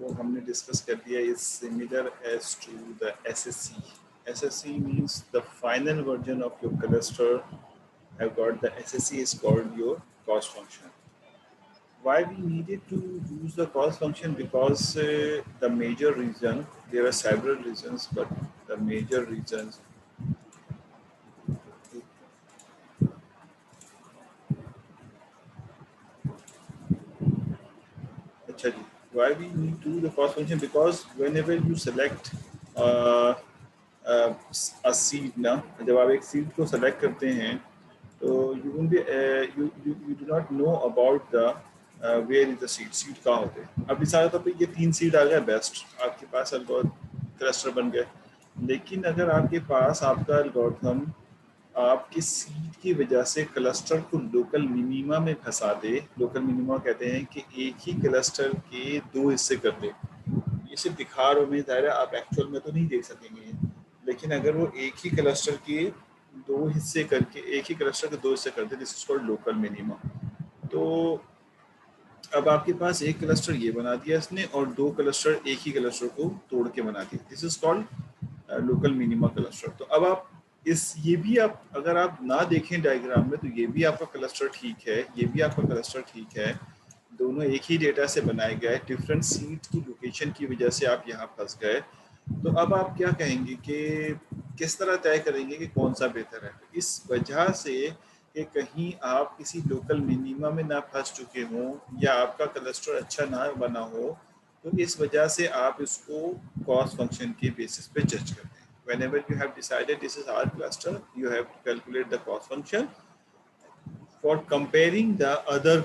को हमने डिस्कस कर दिया is similar as to the SSC. SSC means the final version of your cluster have got the SSC is called your cost function. Why we needed to use the cost function? Because the major reason, there are several reasons, but the major reasons. अच्छा जी, why we need to do the cost function? Because whenever you select a seed ना, जब आप एक seed को select करते हैं तो you won't be you do not know about the where is the seed कहाँ होते हैं. अब मिसाल के तौर पे ये 3 seed आ गया बेस्ट, आपके पास algorithm cluster बन गए. लेकिन अगर आपके पास आपका algorithm आपकी सीट की वजह से क्लस्टर को लोकल मिनिमा में फंसा दे. लोकल मिनिमा कहते हैं कि एक ही क्लस्टर के 2 हिस्से कर दे. ये सिर्फ दिखा रहा हूँ मैं, ज़ाहिर है आप एक्चुअल में तो नहीं देख सकेंगे, लेकिन अगर वो एक ही क्लस्टर के 2 हिस्से करके एक ही क्लस्टर के 2 हिस्से कर दे, this is called local minima. तो अब आपके पास एक क्लस्टर ये बना दिया इसने और 2 क्लस्टर एक ही क्लस्टर को तोड़ के बना दिया. This is called local minima cluster. तो अब आप ये भी आप अगर आप ना देखें डायग्राम में तो ये भी आपका क्लस्टर ठीक है, ये भी आपका क्लस्टर ठीक है, दोनों एक ही डेटा से बनाए गए, डिफरेंट सीट की लोकेशन की वजह से आप यहाँ फंस गए. तो अब आप क्या कहेंगे कि किस तरह तय करेंगे कि कौन सा बेहतर है? इस वजह से कि कहीं आप किसी लोकल मिनिमा में ना फंस चुके हों या आपका क्लस्टर अच्छा ना बना हो, तो इस वजह से आप इसको कॉस्ट फंक्शन के बेसिस पे जज करते हैं. Whenever you have decided this is our cluster, you have to calculate the cost function for comparing the other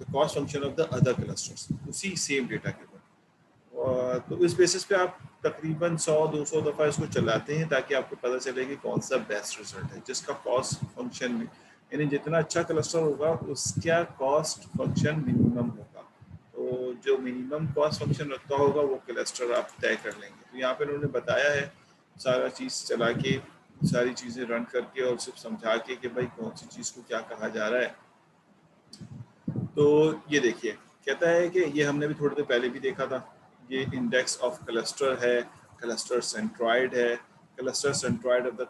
the cost function of the other clusters उसी सेम डेटा के ऊपर. तो इस बेसिस पे आप तकरीबन 100-200 दफ़ा इसको चलाते हैं ताकि आपको पता चले कि कौन सा बेस्ट रिजल्ट है जिसका कॉस्ट फंक्शन में, यानी जितना अच्छा क्लस्टर होगा उसका कॉस्ट फंक्शन मिनिमम होगा. तो जो मिनिमम कॉस्ट फंक्शन रखता होगा वो क्लस्टर आप तय कर लेंगे. तो यहाँ पे उन्होंने बताया है सारा चीज़ चला के, सारी चीज़ें रन करके और सिर्फ समझा के कि भाई कौन सी चीज़ को क्या कहा जा रहा है. तो ये देखिए कहता है कि ये हमने भी थोड़ी देर पहले भी देखा था, ये इंडेक्स ऑफ क्लस्टर है, क्लस्टर सेंट्रॉइड है, cluster centroid of the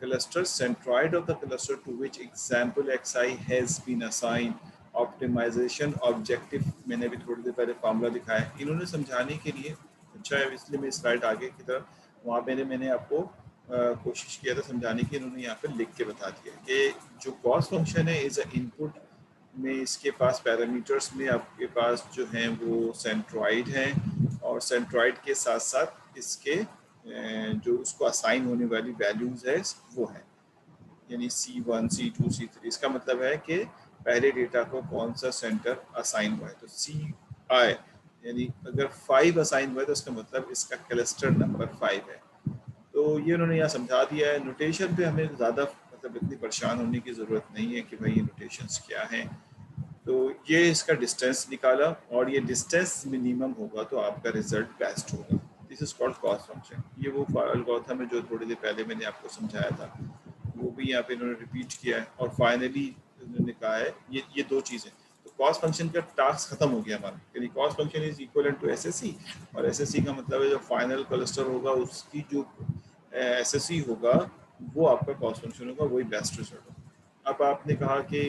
cluster centroid of the cluster to which example xi has been assign. Optimization objective मैंने भी थोड़ी देर पहले फार्मूला दिखाया इन्होंने समझाने के लिए. अच्छा है, इसलिए मैं स्लाइड आगे की तरफ वहाँ पे मैंने आपको कोशिश किया था समझाने की, इन्होंने यहाँ पे लिख के बता दिया कि जो कॉस्ट फंक्शन है इज अ इनपुट में, इसके पास पैरामीटर्स में आपके पास जो हैं वो सेंट्रॉइड हैं और सेंट्रॉइड के साथ साथ इसके जो उसको असाइन होने वाली वैल्यूज़ है वो है, यानी C1 C2 C3. इसका मतलब है कि पहले डेटा को कौन सा सेंटर असाइन हुआ है. तो CI यानी अगर 5 असाइन हुआ है तो इसका मतलब इसका क्लस्टर नंबर 5 है. तो ये उन्होंने यहाँ समझा दिया है. नोटेशन पे हमें ज़्यादा मतलब इतनी परेशान होने की ज़रूरत नहीं है कि भाई ये नोटेशंस क्या हैं. तो ये इसका डिस्टेंस निकाला और ये डिस्टेंस मिनिमम होगा तो आपका रिजल्ट बेस्ट होगा. This is called cost function. ये वो एल्गोरिथम है जो थोड़ी देर पहले मैंने आपको समझाया था, वो भी यहाँ पे इन्होंने रिपीट किया है. और फाइनली इन्होंने कहा है ये 2 चीज़ें. तो कॉस्ट फंक्शन का टास्क खत्म हो गया हमारा, यानी cost function is equivalent to SSC. और एसएससी का मतलब है जो फाइनल क्लस्टर होगा उसकी जो एसएससी होगा वो आपका कॉस्ट फंक्शन होगा, वही बेस्ट रिजल्ट होगा. अब आपने कहा कि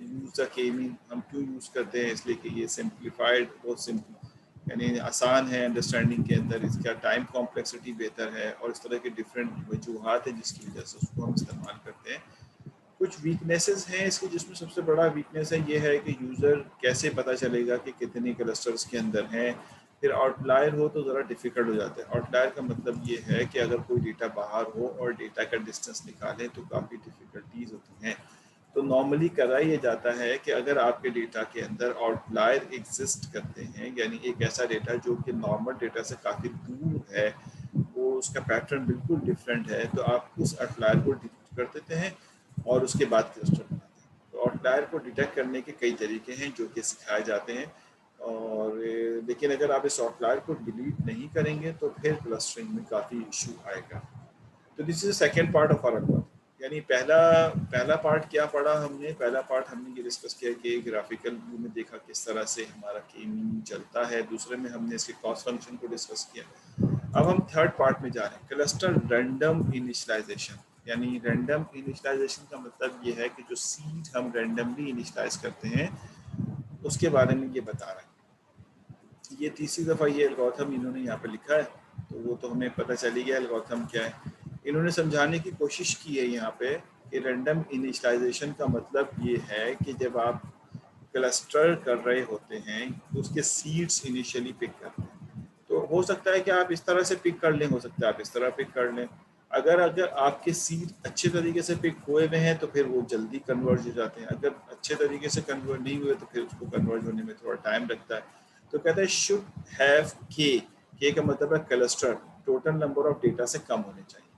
यूज़ द के मीन हम क्यों यूज़ करते हैं, इसलिए कि ये सिंप्लीफाइड, बहुत सिंपल यानी आसान है अंडरस्टैंडिंग के अंदर, इसका टाइम कॉम्प्लेक्सिटी बेहतर है और इस तरह के डिफरेंट वजूहात है जिसकी वजह से उसको हम इस्तेमाल करते हैं. कुछ वीकनेसेस हैं इसकी, जिसमें सबसे बड़ा वीकनेस है ये है कि यूज़र कैसे पता चलेगा कि कितने क्लस्टर्स के अंदर हैं. फिर आउटलायर हो तो ज़रा डिफ़िकल्ट हो जाता है. आउटलायर का मतलब ये है कि अगर कोई डेटा बाहर हो और डेटा का डिस्टेंस निकालें तो काफ़ी डिफ़िकल्टीज होती हैं. तो नॉर्मली करा ये जाता है कि अगर आपके डेटा के अंदर आउटलायर एग्जिस्ट करते हैं, यानी एक ऐसा डेटा जो कि नॉर्मल डेटा से काफ़ी दूर है, वो उसका पैटर्न बिल्कुल डिफरेंट है, तो आप उस आउटलायर को डिलीट कर देते हैं और उसके बाद क्लस्टर बनाते हैं. तो आउटलायर को डिटेक्ट करने के कई तरीके हैं जो कि सिखाए जाते हैं. और लेकिन अगर आप इस आउटलायर को डिलीट नहीं करेंगे तो फिर क्लस्टरिंग में काफ़ी इशू आएगा. तो this is the second part of our work. यानी पहला पहला पार्ट क्या पढ़ा हमने, पहला पार्ट हमने ये डिस्कस किया कि ग्राफिकल व्यू में देखा किस तरह से हमारा के मीन चलता है, दूसरे में हमने इसके कॉस्ट फंक्शन को डिस्कस किया। अब हम थर्ड पार्ट में जा रहे हैं, क्लस्टर रैंडम इनिशियलाइजेशन। यानी रैंडम इनिशियलाइजेशन का मतलब ये है कि जो सीड हम रैंडमली इनिशियलाइज करते हैं उसके बारे में ये बता रहा है। ये तीसरी दफ़ा ये एल्गोरिथम इन्होंने यहाँ पे लिखा है, तो वो तो हमें पता चली गया एल्गोरिथम क्या है। इन्होंने समझाने की कोशिश की है यहाँ पे कि रैंडम इनिशियलाइजेशन का मतलब ये है कि जब आप क्लस्टर कर रहे होते हैं तो उसके सीड्स इनिशियली पिक करते हैं। तो हो सकता है कि आप इस तरह से पिक कर लें, हो सकता है आप इस तरह पिक कर लें। अगर अगर आपके सीड अच्छे तरीके से पिक हुए हुए हैं तो फिर वो जल्दी कन्वर्ज हो जाते हैं, अगर अच्छे तरीके से कन्वर्ट नहीं हुए तो फिर उसको कन्वर्ज होने में थोड़ा टाइम लगता है। तो कहते हैं शुड हैव के का मतलब है cluster total number of data से कम होने चाहिए।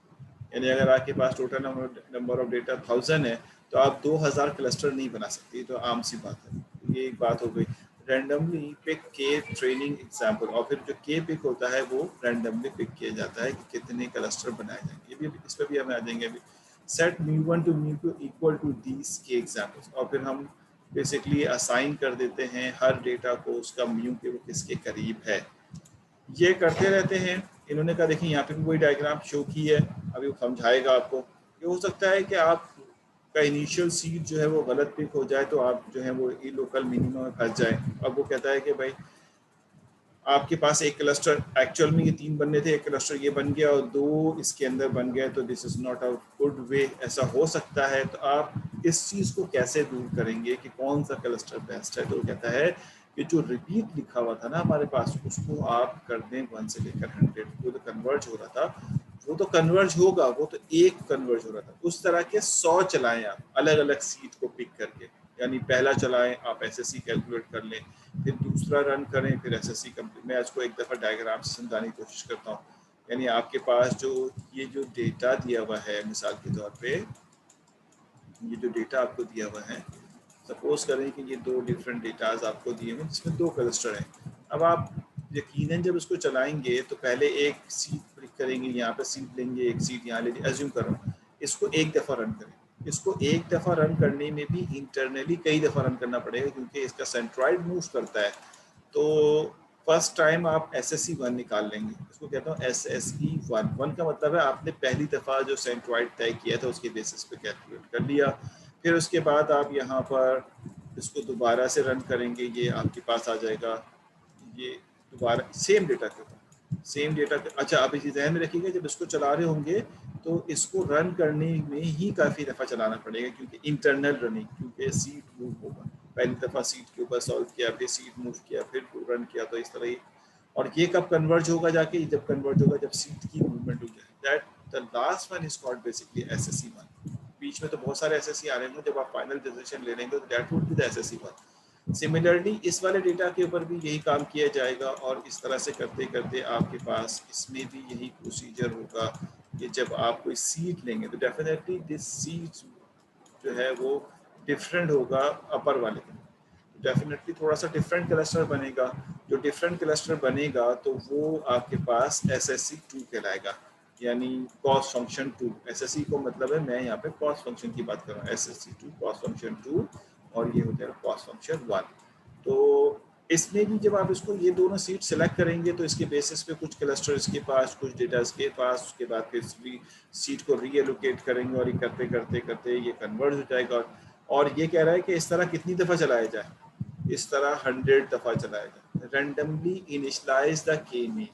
यानी अगर आपके पास टोटल नंबर ऑफ डेटा 1000 है तो आप 2000 क्लस्टर नहीं बना सकते, तो आम सी बात है। ये एक बात हो गई। रैंडमली पिक के ट्रेनिंग एग्जाम्पल, और फिर जो के पिक होता है वो रैंडमली पिक किया जाता है कि कितने क्लस्टर बनाए जाएंगे। ये भी इस पर भी हमें आ जाएंगे अभी। Set μ1 to μ2 equal to these के एग्जाम्पल्स, और फिर हम बेसिकली असाइन कर देते हैं हर डेटा को उसका म्यू के वो किसके करीब है। ये करते रहते हैं। इन्होंने कहा देखिए यहाँ पे भी वही डायग्राम शो की है, अभी वो समझाएगा आपको। ये हो सकता है कि आप का इनिशियल सीड जो है वो गलत पिक हो जाए तो आप जो है वो ई लोकल मिनिमम में फंस जाए। अब वो कहता है कि भाई आपके पास एक क्लस्टर, एक्चुअल में ये 3 बनने थे, एक क्लस्टर ये बन गया और 2 इसके अंदर बन गए, तो this is not a good way, ऐसा हो सकता है। तो आप इस चीज़ को कैसे दूर करेंगे कि कौन सा क्लस्टर बेस्ट है? तो कहता है कि जो रिपीट लिखा हुआ था ना हमारे पास, उसको आप कर दें 1 से लेकर 100, वो तो कन्वर्ज हो रहा था वो तो कन्वर्ज होगा, वो तो एक कन्वर्ज हो रहा था। उस तरह के 100 चलाएं आप अलग अलग सीट को पिक करके। यानी पहला चलाएं आप एसएससी कैलकुलेट कर लें, फिर दूसरा रन करें, फिर एसएससी कंप्लीट। मैं इसको एक दफ़ा डायग्राम से समझाने की कोशिश करता हूँ। यानी आपके पास जो ये जो डेटा दिया हुआ है, मिसाल के तौर पे ये जो डेटा आपको दिया हुआ है, सपोज करें कि ये 2 डिफरेंट डेटाज आपको दिए हुए जिसमें 2 क्लस्टर हैं। अब आप यकीनन जब इसको चलाएंगे तो पहले एक सीट क्लिक करेंगे, यहाँ पे सीट लेंगे, एक सीट यहाँ लेंगे, एज्यूम करो इसको एक दफ़ा रन करें। इसको एक दफ़ा रन करने में भी इंटरनली कई दफ़ा रन करना पड़ेगा क्योंकि इसका सेंट्रॉइड मूव करता है। तो फर्स्ट टाइम आप SSE1 निकाल लेंगे, इसको कहता हूँ SSE1। 1 का मतलब है आपने पहली दफ़ा जो सेंट्रॉइड तय किया था उसके बेसिस पे कैलकुलेट कर लिया। फिर उसके बाद आप यहाँ पर इसको दोबारा से रन करेंगे, ये आपके पास आ जाएगा, ये दोबारा सेम डेटा के ऊपर सेम डेटा। अच्छा, आप इसी ध्यान में रखिएगा जब इसको चला रहे होंगे तो इसको रन करने में ही काफ़ी दफ़ा चलाना पड़ेगा क्योंकि इंटरनल रनिंग, क्योंकि सीट मूव होगा। पहली दफ़ा सीट के ऊपर सॉल्व किया, फिर सीट मूव किया, फिर रन किया, तो इस तरह ही। और ये कब कन्वर्ज होगा जाके? जब कन्वर्ज होगा जब सीट की मूवमेंट हो जाए। That the last one is called basically SSE1। बीच में तो बहुत सारे SSE आ रहे होंगे, जब आप फाइनल डिसीजन ले लेंगे तो that would be the SSE1। Similarly इस वाले डेटा के ऊपर भी यही काम किया जाएगा और इस तरह से करते करते आपके पास इसमें भी यही प्रोसीजर होगा कि जब आप कोई सीट लेंगे तो डेफिनेटली दिस सीट जो है वो डिफरेंट होगा अपर वाले में। डेफिनेटली थोड़ा सा डिफरेंट क्लस्टर बनेगा। जो डिफरेंट क्लस्टर बनेगा तो वो आपके पास SSE2 कहलाएगा, यानी कॉस्ट फंक्शन 2। SSE को मतलब है, मैं यहाँ पे कॉस्ट फंक्शन की बात कर रहा हूँ, SSE2 कॉस्ट फंक्शन 2, और ये हो जाएगा कॉस्ट फंक्शन 1। तो इसमें भी जब आप इसको ये दोनों सीट सेलेक्ट करेंगे तो इसके बेसिस पे कुछ क्लस्टर इसके पास, कुछ डेटा इसके पास, उसके बाद फिर सीट को रीएलोकेट करेंगे और ये करते करते करते ये कन्वर्ट हो जाएगा। और ये कह रहा है कि इस तरह कितनी दफ़ा चलाया जाए? इस तरह 100 दफ़ा चलाया जाए। Randomly initialise the K mean,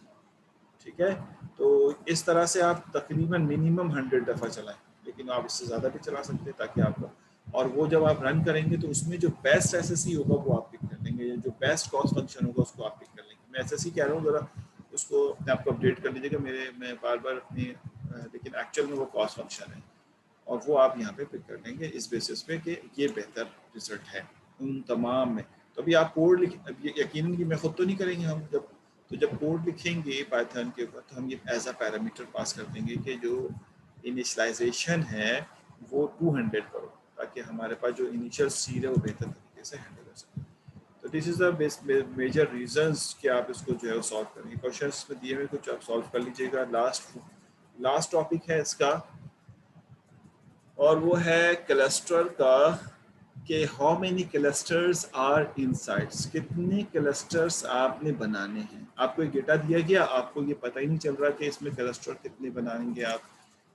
ठीक है? तो इस तरह से आप तकरीबन मिनिमम 100 दफ़ा चलाएं, लेकिन आप इससे ज़्यादा भी चला सकते हैं ताकि आपका, और वो जब आप रन करेंगे तो उसमें जो बेस्ट SSE होगा वो आप पिक कर लेंगे, जो बेस्ट कॉस्ट फंक्शन होगा उसको आप पिक कर लेंगे। मैं SSE कह रहा हूँ, ज़रा उसको अपने आपको अपडेट कर लीजिएगा। मैं बार बार अपनी लेकिन एक्चुअल में वो कॉस्ट फंक्शन है और वो आप यहाँ पे पिक कर लेंगे इस बेसिस पे कि ये बेहतर रिजल्ट है उन तमाम में। तो अभी आप कोड लिख, यकीनन कि मैं खुद तो नहीं करेंगे हम, जब कोड लिखेंगे पाइथन के ऊपर तो हम ये एज अ पैरामीटर पास कर देंगे कि जो इनिशियलाइजेशन है वो 200 करो, ताकि हमारे पास जो इनिशियल सीड है वो बेहतर तरीके से हैंडल हो सके। तो this is the major reasons कि आप इसको जो है वो सॉल्व करेंगे। क्वेश्चंस में दिए हुए कुछ आप सॉल्व कर लीजिएगा। लास्ट टॉपिक है इसका, और वो है क्लस्टर का कि how many clusters are insides, कितने क्लस्टर्स आपने बनाने हैं। आपको एक डेटा दिया गया, आपको ये पता ही नहीं चल रहा कि इसमें क्लस्टर कितने बनाएंगे आप।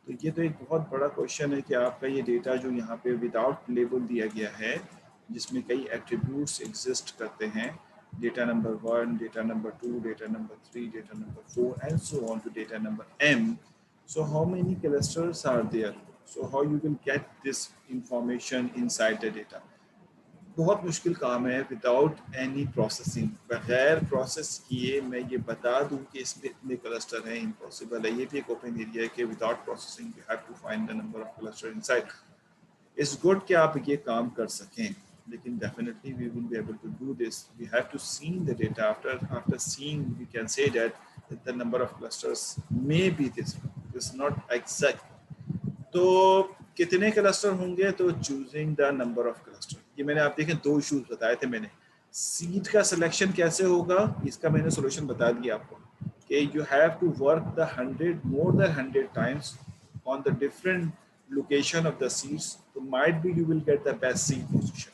तो ये तो एक बहुत बड़ा क्वेश्चन है कि आपका ये डेटा जो यहाँ पे विदाउट लेबल दिया गया है, जिसमें कई एट्रीब्यूट्स एग्जिस्ट करते हैं, data number 1, data number 2, data number 3, data number 4 and so on to data number m. So how many clusters are there? So how you will get this information inside the data? बहुत मुश्किल काम है without any processing, बगैर process किए मैं ये बता दूं कि इसमें इतने क्लस्टर हैं, इम्पॉसिबल है। ये भी एक ओपन एरिया है कि without processing you have to find the number of cluster inside. It's good कि आप ये काम कर सकें, लेकिन definitely we will be able to do this. We have to see the data. After seeing, we can say that the number of clusters may be this. It's not exact. तो कितने cluster होंगे, तो choosing the number of cluster, ये मैंने आप देखें 2 issues बताए थे मैंने। सीड का सिलेक्शन कैसे होगा, इसका मैंने सोल्यूशन बता दिया आपको कि you have to work the 100 more than 100 times on the different location of the seeds, so might be you will get the best seed position,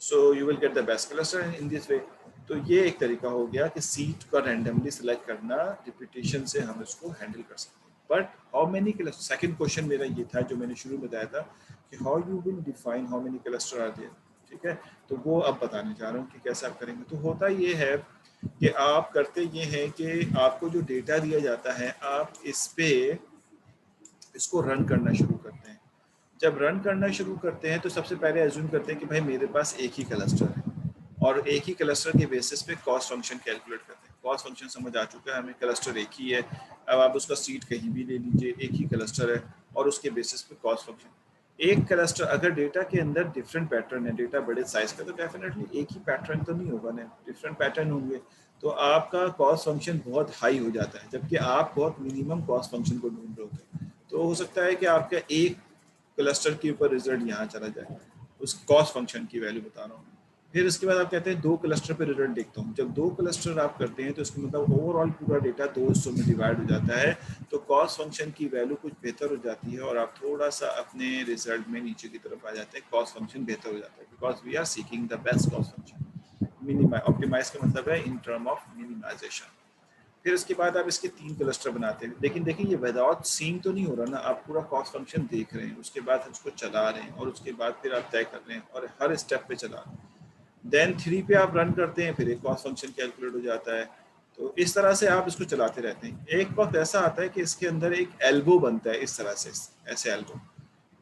so you will get the best cluster in this way. तो ये एक तरीका हो गया कि seat का randomly select करना, repetition से हम इसको हैंडल कर सकते हैं। But how many cluster, second question मेरा ये था जो मैंने शुरू में बताया था कि how you will define how many cluster are there, ठीक है। तो वो अब बताने जा रहा हूँ कि कैसे आप करेंगे। तो होता ये है कि आप करते ये हैं कि आपको जो डेटा दिया जाता है, आप इस पे इसको रन करना शुरू करते हैं। जब रन करना शुरू करते हैं तो सबसे पहले एज्यूम करते हैं कि भाई मेरे पास एक ही क्लस्टर है, और एक ही क्लस्टर के बेसिस पे कॉस्ट फंक्शन कैलकुलेट करते हैं। कॉस्ट फंक्शन समझ आ चुका है हमें, क्लस्टर एक ही है। अब आप उसका सीट कहीं भी ले लीजिए, एक ही क्लस्टर है और उसके बेसिस पे कॉस्ट फंक्शन। एक क्लस्टर, अगर डेटा के अंदर डिफरेंट पैटर्न है, डेटा बड़े साइज का, तो डेफिनेटली एक ही पैटर्न तो नहीं होगा ना, डिफरेंट पैटर्न होंगे, तो आपका कॉस्ट फंक्शन बहुत हाई हो जाता है, जबकि आप बहुत मिनिमम कॉस्ट फंक्शन को ढूंढ रहे होते हैं। तो हो सकता है कि आपका एक क्लस्टर के ऊपर रिजल्ट यहाँ चला जाए, उस कॉस्ट फंक्शन की वैल्यू बता रहा हूँ। फिर उसके बाद आप कहते हैं 2 क्लस्टर पे रिजल्ट देखता हूँ। जब 2 क्लस्टर आप करते हैं तो इसका मतलब ओवरऑल पूरा डेटा 2 हिस्सों में डिवाइड हो जाता है, तो कॉस्ट फंक्शन की वैल्यू कुछ बेहतर हो जाती है और आप थोड़ा सा अपने रिजल्ट में नीचे की तरफ आ जाते हैं, कॉस्ट फंक्शन बेहतर हो जाता है, because we are seeking the best cost function. Minimize, optimize का मतलब है इन टर्म ऑफ मिनिमाइजेशन। फिर उसके बाद आप इसके 3 क्लस्टर बनाते हैं, लेकिन देखिए ये विदाउट सीइंग तो नहीं हो रहा ना, आप पूरा कॉस्ट फंक्शन देख रहे हैं, उसके बाद उसको चला रहे हैं और उसके बाद फिर आप तय कर रहे हैं और हर स्टेप पे चला रहे हैं। देन 3 पे आप रन करते हैं, फिर एक कॉस्ट फंक्शन कैलकुलेट हो जाता है। तो इस तरह से आप इसको चलाते रहते हैं। एक वक्त ऐसा आता है कि इसके अंदर एक एल्बो बनता है, इस तरह से, ऐसे एल्बो।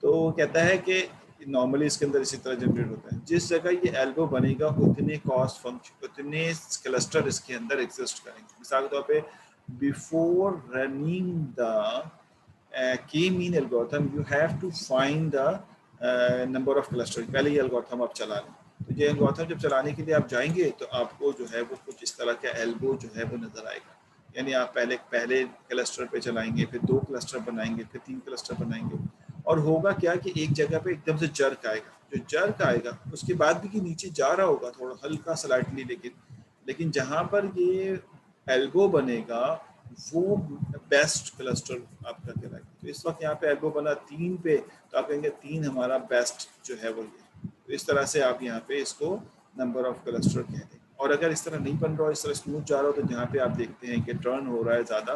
तो वो कहता है कि नॉर्मली इसके अंदर इसी तरह जनरेट होता है, जिस जगह ये एल्बो बनेगा उतने कॉस्ट फंक्शन, उतने क्लस्टर इसके अंदर एग्जिस्ट करेंगे। मिसाल के तौर पे before running the K mean algorithm you have to find the number of cluster. पहले ये एल्गोरिथम आप चला लें, तो ये एल्गोरिथम जब चलाने के लिए आप जाएंगे तो आपको जो है वो कुछ इस तरह का एल्बो जो है वो नजर आएगा। यानी आप पहले क्लस्टर पे चलाएंगे, फिर 2 क्लस्टर बनाएंगे, फिर 3 क्लस्टर बनाएंगे, और होगा क्या कि एक जगह पे एकदम से जर्क आएगा। जो जर्क आएगा उसके बाद भी कि नीचे जा रहा होगा थोड़ा हल्का स्लाइटली, लेकिन जहाँ पर ये एल्बो बनेगा वो बेस्ट क्लस्टर आपका कहलाएगा। तो इस वक्त यहाँ पे एल्बो बना 3 पे, तो आप कहेंगे 3 हमारा बेस्ट जो है वो ये। तो इस तरह से आप यहाँ पे इसको नंबर ऑफ क्लस्टर कह दें। और अगर इस तरह नहीं बन रहा हो, इस तरह स्मूथ जा रहा हो, तो जहाँ पे आप देखते हैं कि टर्न हो रहा है ज़्यादा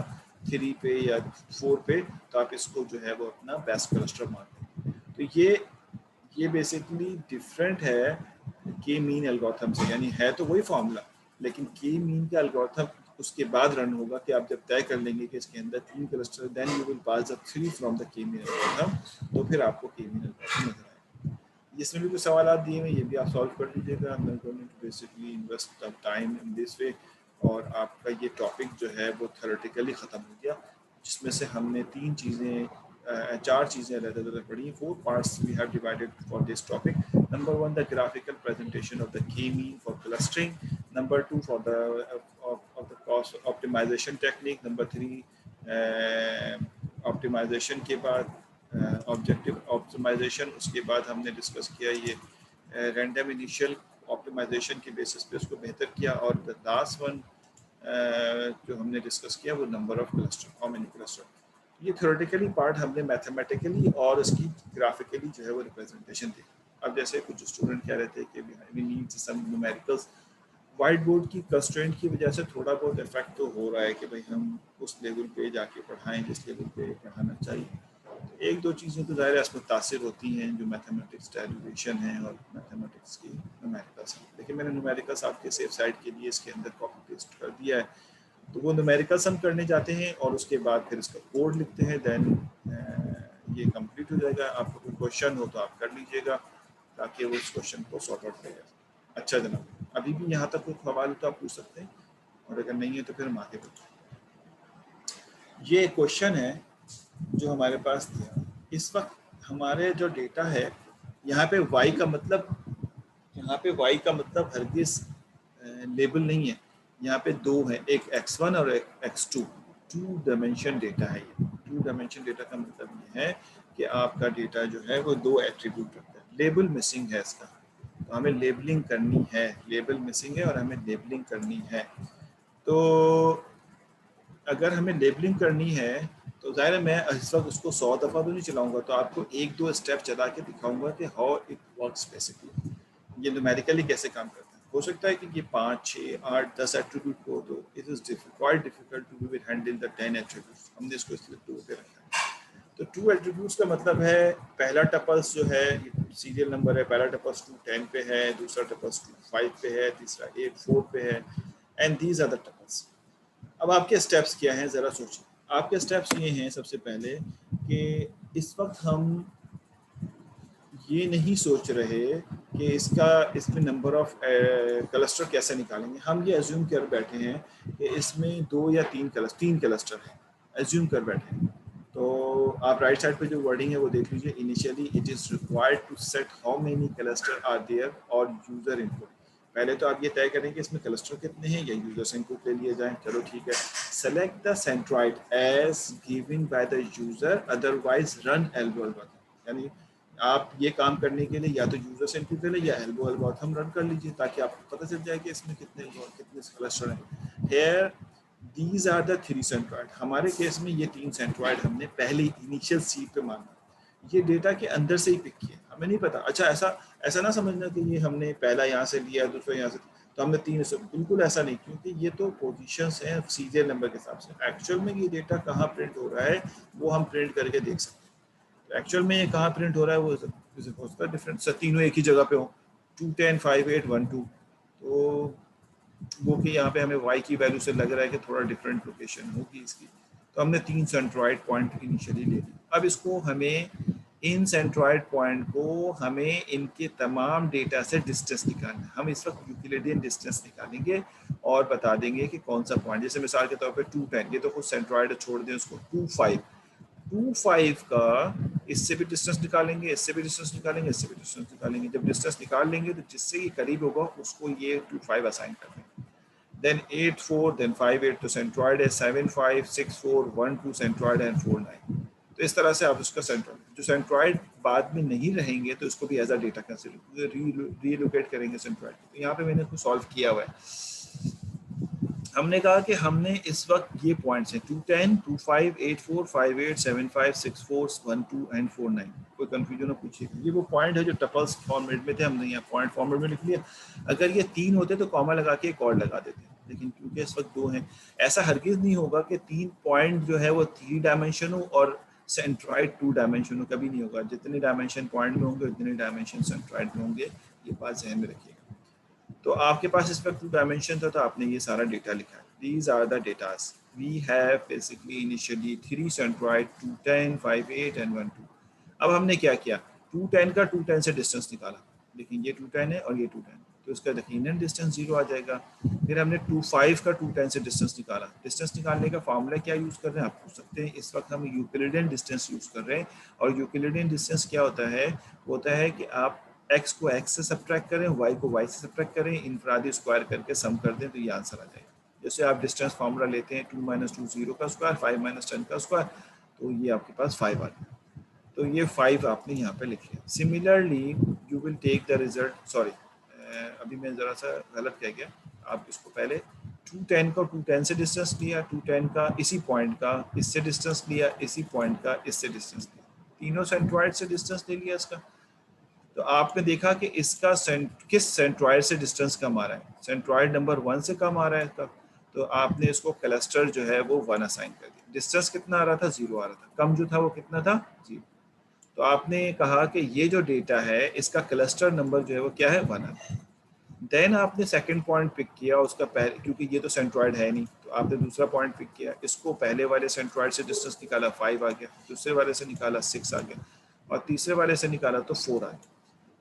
3 पे या 4 पे, तो आप इसको जो है वो अपना बेस्ट क्लस्टर मानते हैं। तो ये बेसिकली डिफरेंट है के मीन एल्गोरिथम से, यानी है तो वही फॉर्मूला, लेकिन के मीन का एल्गोरिथम उसके बाद रन होगा कि आप जब तय कर लेंगे कि इसके अंदर 3 cluster, then you will pass the 3 from the K mean algorithm, तो फिर आपको के मीन एल्गोरिथम नजर आएगा। इसमें भी कुछ सवाल दिए हुए, ये भी आप सॉल्व कर लीजिएगा। I am going to basically invest the time in this way, और आपका ये टॉपिक जो है वो थ्योरेटिकली ख़त्म हो गया, जिसमें से हमने 4 चीज़ें अलग-अलग पढ़ी। 4 parts we have divided for this topic. Number 1, the graphical presentation of the k-mean for clustering. Number 2, for the of the cost optimization technique. Number 3, optimization के बाद ऑब्जेक्टिव ऑप्टिमाइजेशन, उसके बाद हमने डिस्कस किया ये रैंडम इनिशियल ऑप्टिमाइजेशन के basis पे उसको बेहतर किया, और द लास्ट वन जो हमने डिस्कस किया वो number of cluster, how many cluster. ये थ्योरेटिकली पार्ट हमने मैथमेटिकली और उसकी ग्राफिकली जो है वो रिप्रेजेंटेशन दी। अब जैसे कुछ स्टूडेंट कह रहे थे कि we need some numericals, whiteboard की कंस्ट्रेंट की वजह से थोड़ा बहुत इफेक्ट तो हो रहा है कि भाई हम उस लेवल पे जाके पढ़ाएं जिस लेवल पे पढ़ाना चाहिए। तो एक दो चीज़ें तो ज़ाहिर है इसमें तासिर होती हैं, जो मैथमेटिक्स डेरिवेशन है और मैथमेटिक्स की न्यूमेरिकल्स हैं। लेकिन मैंने न्यूमेरिकल्स आपके सेफ साइड के लिए इसके अंदर कॉपी पेस्ट कर दिया है। तो वो न्यूमेरिकल्स हम करने जाते हैं और उसके बाद फिर इसका कोड लिखते हैं, देन ये कंप्लीट हो जाएगा। आपको कोई क्वेश्चन हो तो आप कर लीजिएगा ताकि वो इस क्वेश्चन को सॉर्ट आउट किया जाए। अच्छा जनाब, अभी भी यहाँ तक कोई सवाल तो आप पूछ सकते हैं, और अगर नहीं है तो फिर हम आगे बढ़ते हैं। ये क्वेश्चन है जो हमारे पास था। इस वक्त हमारे जो डेटा है यहाँ पे y का मतलब, यहाँ पे y का मतलब हरगिज लेबल नहीं है। यहाँ पे दो है, एक x1 और एक x2, टू डायमेंशन डेटा है। ये टू डायमेंशन डेटा का मतलब ये है कि आपका डेटा जो है वो दो एट्रीब्यूट रखता है। लेबल मिसिंग है इसका, तो हमें लेबलिंग करनी है। लेबल मिसिंग है और हमें लेबलिंग करनी है। तो अगर हमें लेबलिंग करनी है तो ज़ाहिर है मैं इस वक्त उसको 100 दफ़ा तो नहीं चलाऊंगा, तो आपको एक दो स्टेप चला के दिखाऊंगा कि हाउ इट वर्क्स बेसिकली, ये न्यूमेरिकली कैसे काम करता है। हो सकता है कि ये 5, 6, 8, 10 एट्रीब्यूट हो, तो it is quite difficult to be handle the 10 attributes. हमने इसको इसलिए 2 पे रखा है। तो 2 एट्रीब्यूट्स का मतलब है पहला टपल्स जो है सीरियल नंबर है, पहला टपल्स 2 10 पे है, दूसरा टपल्स 2 5 पे है, तीसरा 8 4 पे है, and these are the tuples. अब आपके स्टेप्स क्या हैं ज़रा सोचिए। आपके स्टेप्स ये हैं सबसे पहले कि इस वक्त हम ये नहीं सोच रहे कि इसमें नंबर ऑफ क्लस्टर कैसे निकालेंगे। हम ये एज्यूम कर बैठे हैं कि इसमें 2 या 3 क्लस्टर हैं, एज्यूम कर बैठे हैं। तो आप राइट साइड पे जो वर्डिंग है वो देख लीजिए। Initially it is required to set how many cluster are there और यूज़र इनपुट। पहले तो आप ये तय करें कि इसमें क्लस्टर कितने हैं या यूजर्स इनपुट ले लिए जाएं। चलो ठीक है। Select the centroid as given by the user, otherwise run algorithm. यानी आप ये काम करने के लिए या तो यूजर से इनपुट ले लें या एल्गोरिथम रन कर लीजिए, ताकि आपको पता चल जाए कि इसमें कितने क्लस्टर हैं। Here these are the 3 centroid. हमारे केस में ये 3 सेंट्रॉइड हमने पहले इनिशियल सीड पे माना, ये डेटा के अंदर से ही पिक किए, हमें नहीं पता। अच्छा, ऐसा ऐसा ना समझना कि ये हमने पहला यहाँ से लिया दूसरा यहाँ से, तो हमने 3 से, बिल्कुल ऐसा नहीं, क्योंकि ये तो पोजीशंस हैं सीरियल नंबर के हिसाब से। एक्चुअल में ये डेटा कहाँ प्रिंट हो रहा है वो हम प्रिंट करके देख सकते हैं। तो एक्चुअल में ये कहाँ प्रिंट हो रहा है वो हो सकता है डिफरेंट, तीनों एक ही जगह पे हो, 2 10 5 8 1 2, तो वो कि यहाँ पे हमें y की वैल्यू से लग रहा है कि थोड़ा डिफरेंट लोकेशन होगी इसकी। तो हमने 3 सेंट्रॉइड पॉइंट इनिशियली ले ली। अब इसको हमें इन सेंट्रॉइड पॉइंट को हमें इनके तमाम डेटा से डिस्टेंस निकालना है। हम इस वक्त यूक्लिडियन डिस्टेंस निकालेंगे और बता देंगे कि कौन सा पॉइंट, जैसे मिसाल के तौर पे 2 10, ये तो कुछ सेंट्रॉइड छोड़ दें उसको, 2 5, 2 5 का इससे भी डिस्टेंस निकालेंगे, इससे भी डिस्टेंस निकालेंगे, इससे भी डिस्टेंस निकालेंगे। जब डिस्टेंस निकाल लेंगे तो जिससे ये करीब होगा उसको ये 2 5 असाइन कर देंगे। then 8 4, then 5 8 तो सेंट्रॉइड है, 7 5 6 4 1 2 सेंट्रॉइड है, 4 9। तो इस तरह से आप उसका सेंट्रॉइड, जो सेंट्रॉइड बाद में नहीं रहेंगे तो इसको भी as a data consider relocate करेंगे सेंट्रॉइड। तो यहाँ पे मैंने इसको सॉल्व किया हुआ है। हमने कहा कि हमने इस वक्त ये पॉइंट्स हैं 2 10 2 5 8 4 5 8 7 5 6 4 1 2 एंड 4 9। कोई कंफ्यूजन हो पूछिए। ये वो पॉइंट है जो टपल्स फॉर्मेट में थे, हमने यहाँ पॉइंट फॉर्मेट में लिख लिया। अगर ये 3 होते तो कॉमा लगा के एक और लगा देते, लेकिन क्योंकि इस वक्त 2 हैं, ऐसा हरगिज नहीं होगा कि 3 पॉइंट जो है वो 3 डायमेंशन हो और सेंट्रॉइड 2 डायमेंशन हो, कभी नहीं होगा। जितने डायमेंशन पॉइंट में होंगे उतने डायमेंशन सेंट्रॉइड में होंगे, ये बात जहन में रखिएगा। तो आपके पास इस वक्त 2 डायमेंशन था तो आपने ये सारा डेटा लिखा है। These are the datas we have basically initially 3 centroid 2 10 5 8 and 1 2। अब हमने क्या किया, 2 10 का 2 10 से डिस्टेंस निकाला, लेकिन ये 2 10 है और ये 2 10, तो इसका यकीनन डिस्टेंस 0 आ जाएगा। फिर हमने 2 5 का 2 10 से डिस्टेंस निकाला। डिस्टेंस निकालने का फार्मूला क्या यूज़ कर रहे हैं आप पूछ सकते हैं। इस वक्त हम यूक्लिडियन डिस्टेंस यूज़ कर रहे हैं, और यूक्लिडियन डिस्टेंस क्या होता है, होता है कि आप x को x से सब्ट्रैक्ट करें, y को y से सब्ट्रैक्ट करें, इनफरादी स्क्वायर करके सम कर दें तो ये आंसर आ जाएगा। जैसे आप डिस्टेंस फार्मूला लेते हैं 2 - 2 0 का स्क्वायर, 5 - 10 का स्क्वायर, तो ये आपके पास 5 आ गया। तो ये 5 आपने यहाँ पे लिख लिया। Similarly you will take the result, sorry अभी मैं ज़रा सा गलत कह गया, आप इसको पहले 210 को 210 से डिस्टेंस लिया, 210 का इसी पॉइंट का इससे डिस्टेंस लिया, इसी पॉइंट का इससे डिस्टेंस लिया, तीनों सेंट्रॉइड से डिस्टेंस ले लिया इसका। तो आपने देखा कि इसका किस सेंट्रॉइड से डिस्टेंस कम आ रहा है, सेंट्रॉइड नंबर 1 से कम आ रहा है इसका। तो आपने इसको क्लस्टर जो है वो 1 असाइन कर दिया। डिस्टेंस कितना आ रहा था, 0 आ रहा था, कम जो था वो कितना था, 0। तो आपने कहा कि ये जो डेटा है इसका क्लस्टर नंबर जो है वो क्या है, 1 आ रहा है। देन आपने सेकंड पॉइंट पिक किया उसका पहले, क्योंकि ये तो सेंट्रॉइड है नहीं, तो आपने दूसरा पॉइंट पिक किया, इसको पहले वाले सेंट्रॉइड से डिस्टेंस निकाला 5 आ गया, दूसरे वाले से निकाला 6 आ गया, और तीसरे वाले से निकाला तो 4 आ गया।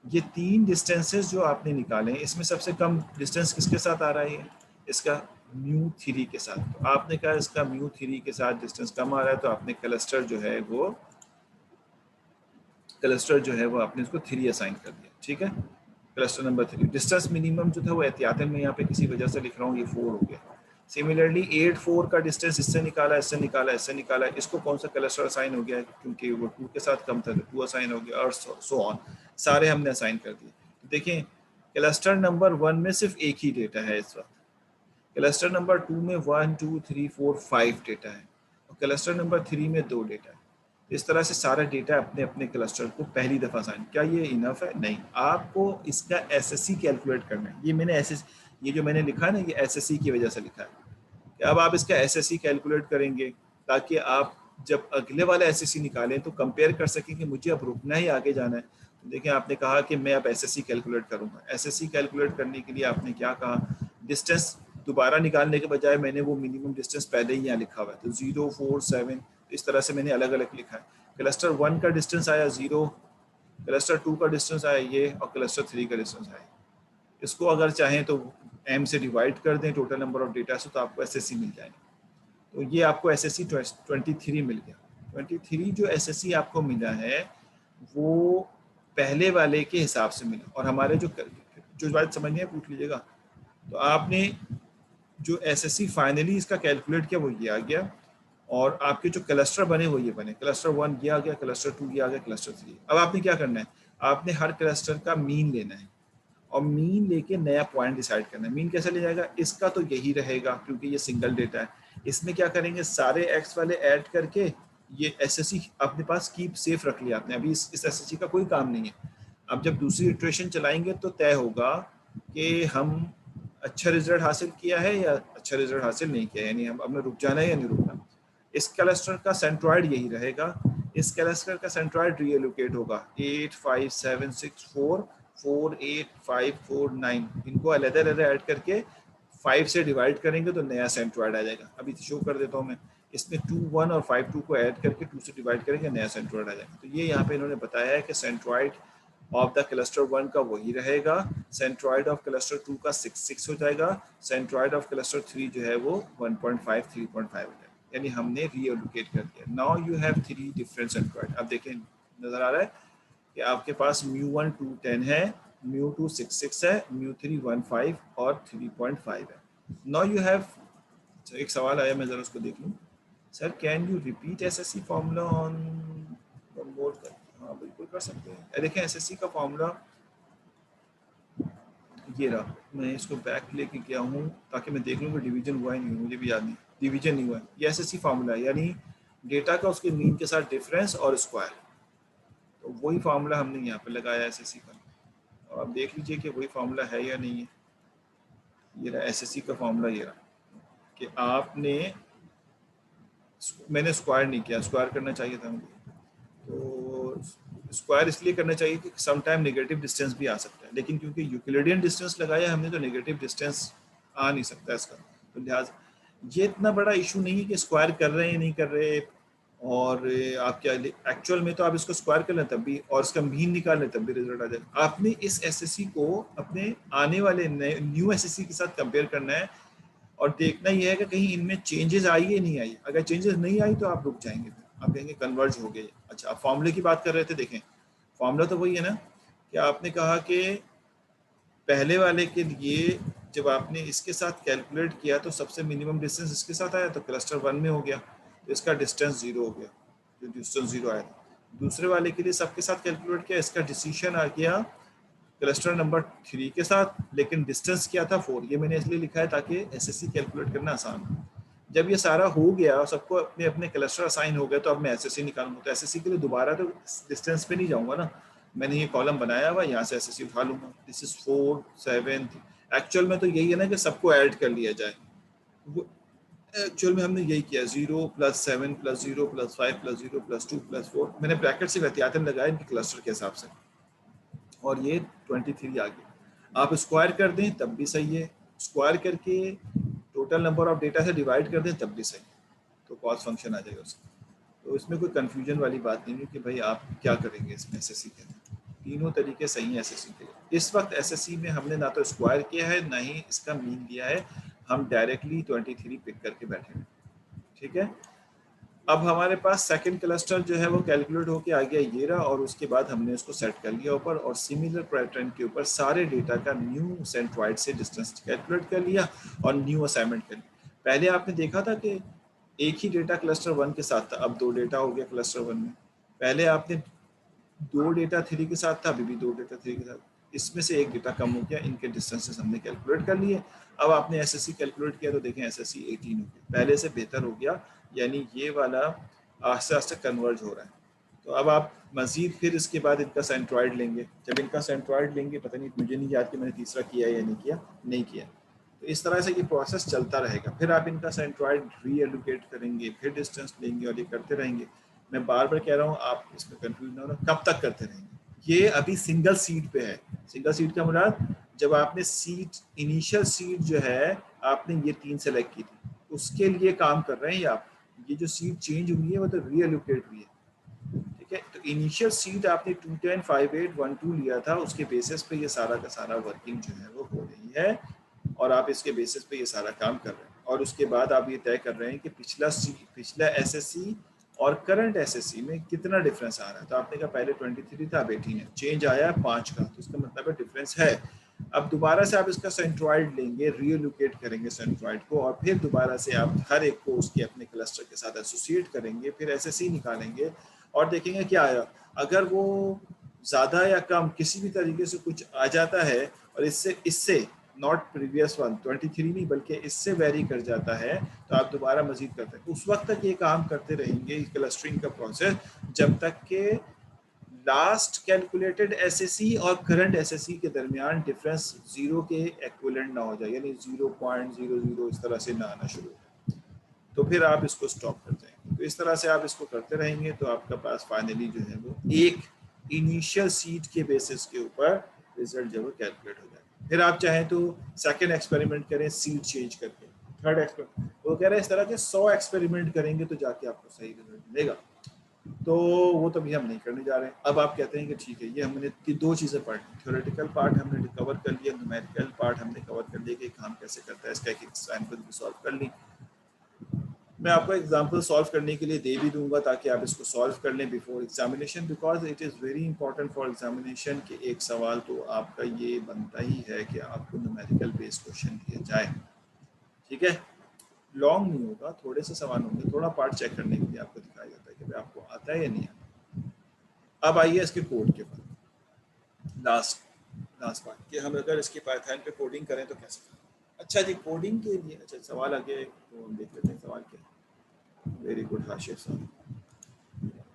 ये 3 डिस्टेंसेस जो आपने निकाले हैं, इसमें सबसे कम डिस्टेंस किसके साथ आ रहा है, इसका μ3 के साथ। तो आपने कहा इसका μ3 के साथ डिस्टेंस कम आ रहा है, तो आपने क्लस्टर जो है वो आपने इसको 3 असाइन कर दिया, ठीक है। क्लस्टर नंबर 3, डिस्टेंस मिनिमम जो था वो एहतियातन में यहाँ पे किसी वजह से लिख रहा हूँ, ये 4 हो गया। सिमिलरली 8 4 का डिस्टेंस इससे निकाला, इससे निकाला, इससे निकाला, इसको कौन सा क्लस्टर असाइन हो गया, क्योंकि वो 2 के साथ कम था तो 2 असाइन हो गया, और सो ऑन, सारे हमने असाइन कर दिए। तो देखें क्लस्टर नंबर 1 में सिर्फ एक ही डेटा है इस वक्त, क्लस्टर नंबर 2 में 1 2 3 4 5 डेटा है, और क्लस्टर नंबर 3 में 2 डेटा है। इस तरह से सारा डेटा अपने अपने क्लस्टर को पहली दफ़ा साइन। क्या ये इनफ है? नहीं, आपको इसका एसएससी कैलकुलेट करना है। ये मैंने ये जो मैंने लिखा है ना, ये एसएससी की वजह से लिखा है कि अब आप इसका एसएससी कैलकुलेट करेंगे ताकि आप जब अगले वाला एसएससी निकालें तो कंपेयर कर सकें कि मुझे अब रुकना ही आगे जाना है। तो देखिए आपने कहा कि मैं अब एसएससी कैलकुलेट करूँगा। एसएससी कैलकुलेट करने के लिए आपने क्या कहा, डिस्टेंस दोबारा निकालने के बजाय मैंने वो मिनिमम डिस्टेंस पहले ही यहाँ लिखा हुआ है, तो 0 4 7 इस तरह से मैंने अलग अलग लिखा है। क्लस्टर 1 का डिस्टेंस आया 0, क्लस्टर 2 का डिस्टेंस आया ये, और क्लस्टर 3 का डिस्टेंस आया। इसको अगर चाहें तो m से डिवाइड कर दें टोटल नंबर ऑफ डेटा से, तो आपको एसएससी मिल जाएगा। तो ये आपको एसएससी 23 मिल गया। 23 जो एसएससी आपको मिला है वो पहले वाले के हिसाब से मिला, और हमारे जो बात समझनी है पूछ लीजिएगा। तो आपने जो एसएससी फाइनली इसका कैलकुलेट किया वो ये आ गया, और आपके जो क्लस्टर बने वो ये बने, क्लस्टर 1 ये आ गया, क्लस्टर 2 ये आ गया, क्लस्टर 3। अब आपने क्या करना है, आपने हर क्लस्टर का मीन लेना है, और मीन लेके नया पॉइंट डिसाइड करना है। मीन कैसे ले जाएगा, इसका तो यही रहेगा क्योंकि ये सिंगल डेटा है। इसमें क्या करेंगे, सारे एक्स वाले ऐड करके ये एसएससी अपने पास कीप सेफ रख लिया आपने। अभी इस एसएससी का कोई काम नहीं है। अब जब दूसरी इटरेशन चलाएंगे तो तय होगा कि हम अच्छा रिजल्ट हासिल किया है या अच्छा रिजल्ट हासिल नहीं किया, यानी हम अपने रुक जाना है या नहीं रुकना। इस क्लस्टर का सेंट्रॉइड यही रहेगा, इस क्लस्टर का सेंट्रॉइड रीएलोकेट होगा 8 5 7 6 4 4 8 5 4 9, इनको अलग-अलग ऐड करके 5 से डिवाइड करेंगे तो नया सेंट्रॉइड आ जाएगा। अभी शो कर देता हूँ मैं, इसमें 2 1 और 5 2 को ऐड करके 2 से डिवाइड करेंगे, नया सेंट्रॉइड आ जाएगा। तो ये यहाँ पे इन्होंने बताया है कि सेंट्रॉइड ऑफ द क्लस्टर 1 का वही रहेगा, सेंट्रॉइड ऑफ क्लस्टर 2 का 6 6 हो जाएगा, सेंट्रॉइड ऑफ क्लस्टर 3 जो है वो 1.5 3.5 हो जाएगा, यानी हमने रीएलोकेट कर दिया। Now you have 3 different centroid. अब देखें नजर आ रहा है कि आपके पास μ1 210 है, μ2 6 है, μ3 15 और 3.5 है। नाउ यू हैव, एक सवाल आया, मैं जरा उसको देख लूँ। Sir can you repeat SSC formula on board कर? हाँ बिल्कुल कर सकते हैं। देखें एसएससी का फार्मूला ये रहा, मैं इसको बैक लेके गया हूँ ताकि मैं देख लूँ कि डिवीजन हुआ है नहीं, मुझे भी याद नहीं, डिवीजन नहीं हुआ है। ये एसएससी फार्मूला है, यानी डेटा का उसके मीन के साथ डिफरेंस और स्क्वायर, तो वही फार्मूला हमने यहाँ पे लगाया एसएससी का। और आप देख लीजिए कि वही फार्मूला है या नहीं है। ये रहा एसएससी का फार्मूला, ये रहा कि आपने, मैंने स्क्वायर नहीं किया, स्क्वायर करना चाहिए था मुझे। तो स्क्वायर इसलिए करना चाहिए कि सम टाइम नेगेटिव डिस्टेंस भी आ सकता है, लेकिन क्योंकि यूक्लिडियन डिस्टेंस लगाया हमने तो नेगेटिव डिस्टेंस आ नहीं सकता इसका। तो लिहाजा ये इतना बड़ा इशू नहीं है कि स्क्वायर कर रहे हैं नहीं कर रहे, और आप क्या एक्चुअल में तो आप इसको स्क्वायर कर लें तब भी, और इसका मीन निकाल लें तब भी रिजल्ट आ जाएगा। आपने इस एसएससी को अपने आने वाले न्यू एसएससी के साथ कंपेयर करना है, और देखना यह है कि कहीं इनमें चेंजेस आई है नहीं आई। अगर चेंजेस नहीं आई तो आप रुक जाएंगे, आप कहेंगे कन्वर्ज हो गए। अच्छा, आप फॉर्मूले की बात कर रहे थे, देखें फॉर्मूला तो वही है ना कि आपने कहा कि पहले वाले के लिए जब आपने इसके साथ कैलकुलेट किया तो सबसे मिनिमम डिस्टेंस इसके साथ आया, तो क्लस्टर 1 में हो गया, तो इसका डिस्टेंस 0 हो गया, जो डिस्टेंस 0 आया था। दूसरे वाले के लिए सबके साथ कैलकुलेट किया, इसका डिसीजन आ गया क्लस्टर नंबर 3 के साथ, लेकिन डिस्टेंस क्या था 4। ये मैंने इसलिए लिखा है ताकि एसएससी कैलकुलेट करना आसान हो। जब ये सारा हो गया और सबको अपने अपने क्लस्टर असाइन हो गए, तो अब मैं एसएससी निकालूंगा। तो एसएससी के लिए दोबारा तो डिस्टेंस पे नहीं जाऊंगा ना, मैंने ये कॉलम बनाया हुआ, यहाँ से एसएससी उठा लूंगा। This is 4 7। एक्चुअल में तो यही है ना कि सबको ऐड कर लिया जाए। एक्चुअल में हमने यही किया, 0 + 7 + 0 + 5 + 0 + 2 + 4। मैंने ब्रैकेट से एहतियातन लगाया इनके क्लस्टर के हिसाब से, और ये 23 आ गया। आप स्क्वायर कर दें तब भी सही है, स्क्वायर करके टोटल नंबर ऑफ डेटा से डिवाइड कर दें तब भी सही है, तो कॉस फंक्शन आ जाएगा उसका। तो इसमें कोई कन्फ्यूजन वाली बात नहीं है कि भाई आप क्या करेंगे इसमें एसएससी के लिए। तीनों तरीके सही हैं एसएससी के लिए। इस वक्त एसएससी में हमने ना तो स्क्वायर किया है ना ही इसका मीन लिया है, हम डायरेक्टली 23 पिक करके बैठे हैं। ठीक है, अब हमारे पास सेकंड क्लस्टर जो है वो कैलकुलेट होके आ गया ये रहा, और उसके बाद हमने उसको सेट कर लिया ऊपर, और सिमिलर पैटर्न के ऊपर सारे डेटा का न्यू सेंट्रॉइड से डिस्टेंस कैलकुलेट कर लिया और न्यू असाइनमेंट कर लिया। पहले आपने देखा था कि एक ही डेटा क्लस्टर 1 के साथ था, अब 2 डेटा हो गया क्लस्टर 1 में। पहले आपने 2 डेटा 3 के साथ था, अभी भी 2 डेटा 3 के साथ। इसमें से एक डेटा कम हो गया, इनके डिस्टेंसेस हमने कैलकुलेट कर लिए। अब आपने एसएससी कैलकुलेट किया तो देखें एसएससी 18 हो गया, पहले से बेहतर हो गया, यानी ये वाला आस्ते आस्ते कन्वर्ज हो रहा है। तो अब आप मजीद फिर इसके बाद इनका सेंट्रॉइड लेंगे। जब इनका सेंट्रॉइड लेंगे, पता नहीं, मुझे नहीं याद कि मैंने तीसरा किया या नहीं किया। तो इस तरह से ये प्रोसेस चलता रहेगा। फिर आप इनका सेंट्रॉइड रीएलोकेट करेंगे, फिर डिस्टेंस लेंगे, और ये करते रहेंगे। मैं बार बार कह रहा हूँ, आप इसमें कंफ्यूज ना होना, कब तक करते रहेंगे। ये अभी सिंगल सीट पे है। सिंगल सीट का मुराद, जब आपने सीट, इनिशियल सीट जो है आपने ये 3 सेलेक्ट की थी, उसके लिए काम कर रहे हैं आप। ये जो सीट चेंज हुई है वो तो रीएलोकेट हुई है। ठीक है, तो इनिशियल सीट आपने 2 10 5 8 1 2 लिया था, उसके बेसिस पे ये सारा का सारा वर्किंग जो है वो हो रही है, और आप इसके बेसिस पे ये सारा काम कर रहे हैं। और उसके बाद आप ये तय कर रहे हैं कि पिछला एसएससी और करंट एसएससी में कितना डिफरेंस आ रहा है। तो आपने कहा पहले 23 था, अब 18 है, चेंज आया 5 का, तो इसका मतलब है डिफरेंस है। अब दोबारा से आप इसका सेंट्रॉइड लेंगे, रीलोकेट करेंगे सेंट्रॉइड को, और फिर दोबारा से आप हर एक को उसके अपने क्लस्टर के साथ एसोसिएट करेंगे, फिर एसएससी निकालेंगे और देखेंगे क्या आया। अगर वो ज़्यादा या कम किसी भी तरीके से कुछ आ जाता है, और इससे इससे नॉट प्रीवियस वन 23 नहीं बल्कि इससे वेरी कर जाता है, तो आप दोबारा मजीद करते हैं। उस वक्त तक ये काम करते रहेंगे क्लस्टरिंग का प्रोसेस, जब तक के लास्ट कैलकुलेटेड एसएससी और करंट एसएससी के दरमियान डिफरेंस 0 के इक्विवेलेंट ना हो जाए, यानी 0.00 इस तरह से ना आना शुरू हो, तो फिर आप इसको स्टॉप कर देंगे। तो इस तरह से आप इसको करते रहेंगे, तो आपका पास फाइनली जो है वो एक इनिशियल सीट के बेसिस के ऊपर रिजल्ट जो है कैलकुलेट हो जाए। फिर आप चाहें तो सेकेंड एक्सपेरिमेंट करें सीट चेंज करके, थर्ड एक्सपेरिमेंट, वो कह रहे हैं इस तरह के 100 एक्सपेरिमेंट करेंगे तो जाके आपको सही रिजल्ट मिलेगा। तो वो तो भी हम नहीं करने जा रहे हैं। अब आप कहते हैं कि ठीक है, ये हमने 2 चीज़ें पढ़ी, थ्योरेटिकल पार्ट हमने कवर कर लिया, न्यूमेरिकल पार्ट हमने कवर कर लिया कि काम कैसे करता है, इसका एक एग्जाम्पल भी सॉल्व कर ली। मैं आपको एग्जाम्पल सॉल्व करने के लिए दे भी दूंगा ताकि आप इसको सॉल्व कर लें before examination, because it is very important for examination कि एक सवाल तो आपका ये बनता ही है कि आपको न्यूमेरिकल बेस्ड क्वेश्चन दिया जाए। ठीक है, लॉन्ग नहीं होगा, थोड़े से सवाल होंगे, थोड़ा पार्ट चेक करने के लिए आपको दिखाया जाता है कि भाई आपको आता है या नहीं आता। अब आइए इसके कोड के बाद, लास्ट पार्ट कि हम अगर इसकी पाइथन पे कोडिंग करें तो कैसे करें। अच्छा जी, कोडिंग के लिए अच्छा सवाल आगे तो हम देख लेते हैं सवाल क्या है। वेरी गुड हाशिफ साहब।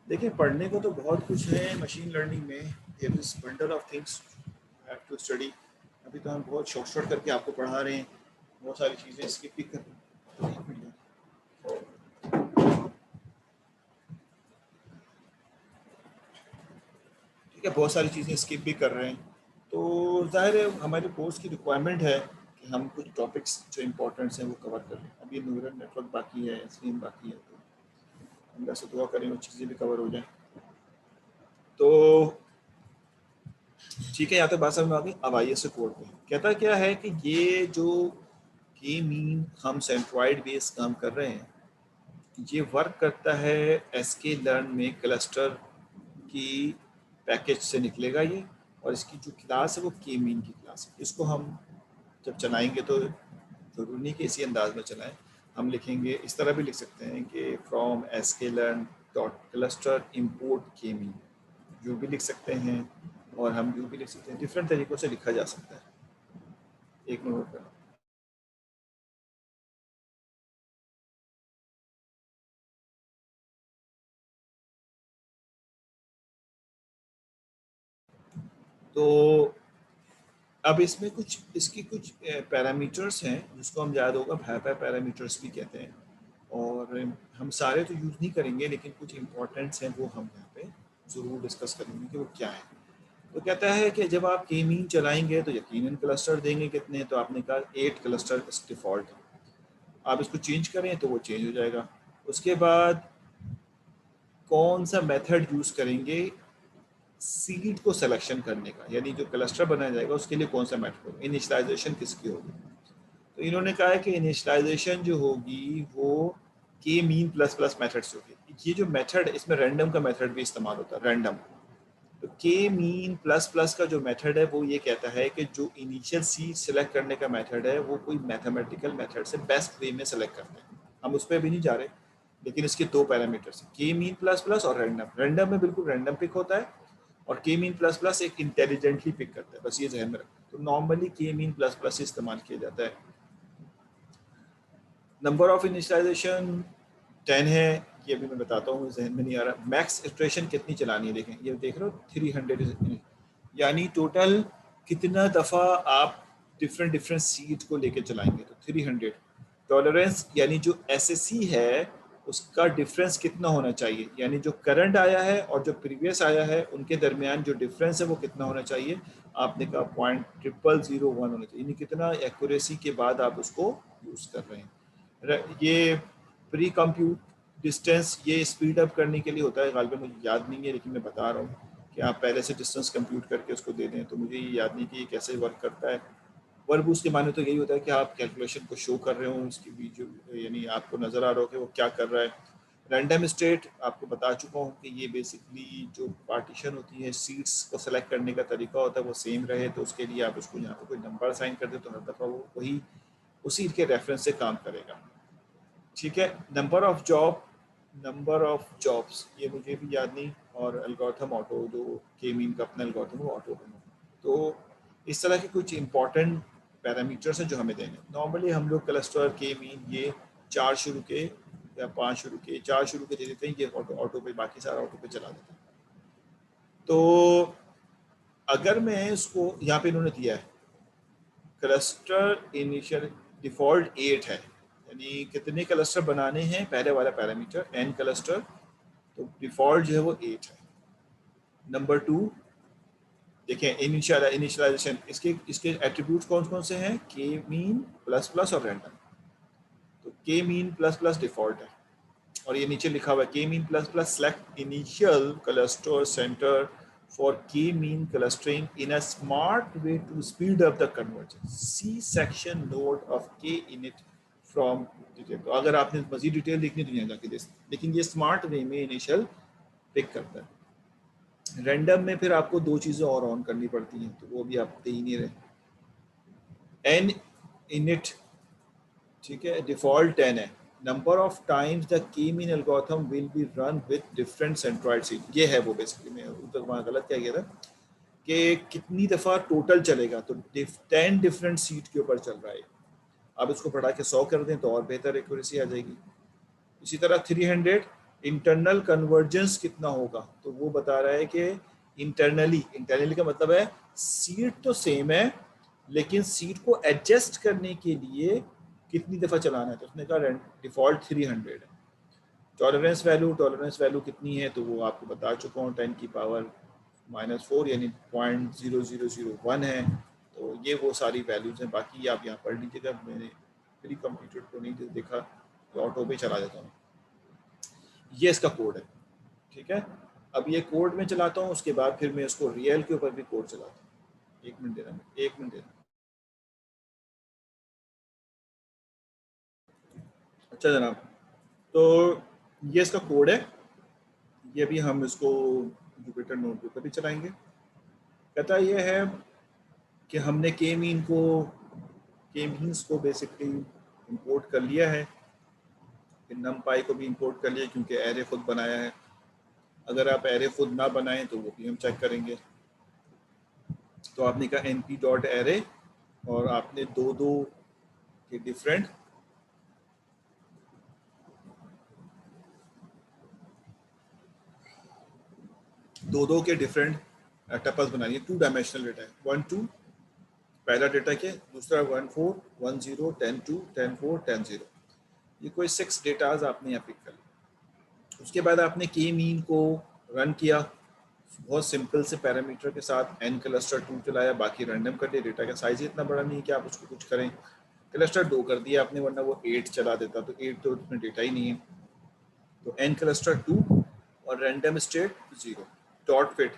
देखिए, पढ़ने को तो बहुत कुछ है मशीन लर्निंग में, there is bundle of things have to study. अभी तो हम बहुत शॉर्ट करके आपको पढ़ा रहे हैं, बहुत सारी चीज़ें स्किप भी कर ठीक है, बहुत सारी चीज़ें स्किप भी कर रहे हैं। तो जाहिर है हमारे कोर्स की रिक्वायरमेंट है कि हम कुछ टॉपिक्स जो इम्पोर्टेंट्स हैं वो कवर कर लें। अभी न्यूरल नेटवर्क बाकी है, स्क्रीन बाकी है, तो अल्लाह से दुआ करें वो चीज़ें भी कवर हो जाएं। तो ठीक है, यहाँ तक बात समझ में आ गई। अब आइए से कोड पे, कहता क्या है कि ये जो के मीन हम सेंट्रॉइड बेस काम कर रहे हैं, ये वर्क करता है एसके लर्न में क्लस्टर की पैकेज से निकलेगा ये, और इसकी जो क्लास है वो के मीन की क्लास है। इसको हम जब चलाएंगे तो ज़रूरी नहीं कि इसी अंदाज में चलाएं, हम लिखेंगे इस तरह भी लिख सकते हैं कि from sklearn dot cluster import K mean, जो भी लिख सकते हैं। और हम यू भी लिख सकते हैं, डिफरेंट तरीक़ों से लिखा जा सकता है। एक मिनट नोट करना। तो अब इसमें कुछ इसकी कुछ पैरामीटर्स हैं जिसको हम याद होगा हाइपर पैरामीटर्स भी कहते हैं, और हम सारे तो यूज़ नहीं करेंगे लेकिन कुछ इंपॉर्टेंट्स हैं वो हम यहाँ पे ज़रूर डिस्कस करेंगे कि वो क्या है। तो कहता है कि जब आप के मीन चलाएंगे तो यकीनन क्लस्टर देंगे कितने, तो आपने कहा 8 क्लस्टर डिफ़ॉल्ट है। आप इसको चेंज करें तो वो चेंज हो जाएगा। उसके बाद कौन सा मेथड यूज़ करेंगे सीड को सिलेक्शन करने का, यानी जो क्लस्टर बनाया जाएगा उसके लिए कौन सा मेथड होगा, इनिशियलाइजेशन किसकी होगी। तो इन्होंने कहा है कि इनिशियलाइजेशन जो होगी वो के मीन प्लस प्लस मेथड से होगी। ये जो मेथड, इसमें रैंडम का मेथड भी इस्तेमाल होता है, रैंडम। तो के मीन प्लस प्लस का जो मेथड है वो ये कहता है कि जो इनिशियल सीड सेलेक्ट करने का मेथड है वो कोई मैथमेटिकल मेथड से बेस्ट वे में सेलेक्ट करते हैं। हम उस पर भी नहीं जा रहे, लेकिन इसके दो पैरामीटर्स हैं, के मीन प्लस प्लस और रैंडम। रैंडम में बिल्कुल रैंडम पिक होता है और के मीन प्लस प्लस एक इंटेलिजेंटली पिक करता है, बस ये जहन में रखें। तो नॉर्मली के मीन प्लस प्लस इस्तेमाल किया जाता है। नंबर ऑफ इनिशियलाइजेशन 10 है, ये भी मैं बताता हूँ, जहन में नहीं आ रहा। मैक्स इटरेशन कितनी चलानी है, देखें ये देख रहे हो 300, यानी टोटल कितना दफ़ा आप डिफरेंट डिफरेंट सीट को लेके चलाएंगे, तो 300। टॉलरेंस यानी जो एसएससी है उसका डिफरेंस कितना होना चाहिए, यानी जो करंट आया है और जो प्रीवियस आया है उनके दरमियान जो डिफरेंस है वो कितना होना चाहिए। आपने कहा 0.0001 होना चाहिए, यानी कितना एक्यूरेसी के बाद आप उसको यूज़ कर रहे हैं। ये प्री कंप्यूट डिस्टेंस ये स्पीड अप करने के लिए होता है, गालिबा मुझे याद नहीं है लेकिन मैं बता रहा हूँ कि आप पहले से डिस्टेंस कंप्यूट करके उसको दे दें। तो मुझे ये याद नहीं कि ये कैसे वर्क करता है। वर्ब उसके माने तो यही होता है कि आप कैलकुलेशन को शो कर रहे हो उसकी बीच, यानी आपको नज़र आ रहा हो कि वो क्या कर रहा है। रैंडम स्टेट आपको बता चुका हूँ कि ये बेसिकली जो पार्टीशन होती है सीट्स को सेलेक्ट करने का तरीका होता है वो सेम रहे, तो उसके लिए आप उसको यहाँ पर कोई नंबर साइन कर दे तो हर दफ़ा वो वही उसी के रेफरेंस से काम करेगा। ठीक है। नंबर ऑफ जॉब्स ये मुझे भी याद नहीं, और एल्गोरिथम ऑटो जो के मीन का अपना एल्गोरिथम वो ऑटो बना। तो इस तरह के कुछ इंपॉर्टेंट पैरामीटर्स हैं जो हमें देने। नॉर्मली हम लोग क्लस्टर के मीन ये 4 शुरू के या 5 शुरू के, 4 शुरू के दे देते हैं, ये ऑटो ऑटो पे, बाकी सारा ऑटो पे चला देते हैं। तो अगर मैं इसको यहाँ पे इन्होंने दिया है क्लस्टर इनिशियल डिफ़ॉल्ट 8 है, यानी कितने क्लस्टर बनाने हैं, पहले वाला पैरामीटर n क्लस्टर, तो डिफ़ॉल्ट जो है वो 8 है। नंबर 2 देखें इनिशियलाइजेशन, इसके इसके एट्रीब्यूट्स कौन कौन से हैं, के मीन प्लस प्लस और रैंडम। तो के मीन प्लस प्लस डिफ़ॉल्ट है, और ये नीचे लिखा हुआ है के mean plus plus select initial cluster centre for k-mean clustering in a smart way to speed up the convergence. See section note of k-init from detail. तो अगर आपने मजीद डिटेल देखनी तो यहाँ जाके देख, लेकिन ये स्मार्ट वे में इनिशियल पिक करता है। रैंडम में फिर आपको दो चीज़ें और ऑन करनी पड़ती हैं, तो वो भी आप दे ही नहीं रहे। एन इनिट, ठीक है, डिफ़ॉल्ट 10 है। Number of times the key mean algorithm will be run with different centroid seed, ये है वो बेसिकली, मैं उधर वहाँ गलत क्या किया था कि कितनी दफ़ा टोटल चलेगा, तो 10 डिफरेंट सीट के ऊपर चल रहा है। आप इसको बढ़ा के 100 कर दें तो और बेहतर एक्यूरेसी आ जाएगी। इसी तरह 300 इंटरनल कन्वर्जेंस कितना होगा, तो वो बता रहा है कि इंटरनली का मतलब है सीट तो सेम है लेकिन सीट को एडजस्ट करने के लिए कितनी दफ़ा चलाना है, तो उसने कहा डिफ़ॉल्ट 300 है। टॉलरेंस वैल्यू कितनी है, तो वो आपको बता चुका हूँ, 10 की पावर -4 यानी 0.0001 है। तो ये वो सारी वैल्यूज़ हैं, बाकी आप यहाँ पढ़ लीजिएगा, मैंने प्री कंप्यूटर को नहीं देखा तो ऑटो पे चला जाता हूँ। ये इसका कोड है, ठीक है। अब ये कोड में चलाता हूँ, उसके बाद फिर मैं इसको रियल के ऊपर भी कोड चलाता हूँ। एक मिनट देना। अच्छा जनाब, तो ये इसका कोड है, ये भी हम इसको जुपिटर नोटबुक पर भी चलाएंगे। कहता ये है कि हमने के मीन्स को बेसिकली इंपोर्ट कर लिया है, फिर नमपाई को भी इंपोर्ट कर लिया क्योंकि एरे खुद बनाया है। अगर आप एरे खुद ना बनाएं तो वो भी हम चेक करेंगे। तो आपने कहा np डॉट एरे और आपने दो के डिफरेंट दो के डिफरेंट टपल्स बना लिए। 2 डायमेंशनल डेटा है 1 2 पहला डेटा क्या, दूसरा 1 4 1 0 10 2 10 4 10 0। ये कोई 6 डेटाज आपने यहाँ पिक कर लिया। उसके बाद आपने के मीन को रन किया बहुत सिंपल से पैरामीटर के साथ n क्लस्टर 2 चलाया, बाकी रैंडम कर दिया। डेटा का साइज ही इतना बड़ा नहीं है कि आप उसको कुछ करें। क्लस्टर 2 कर दिया आपने, वरना वो 8 चला देता, तो 8 तो उसमें डेटा ही नहीं है। तो n क्लस्टर 2 और रैंडम स्टेट 0 डॉट फिट।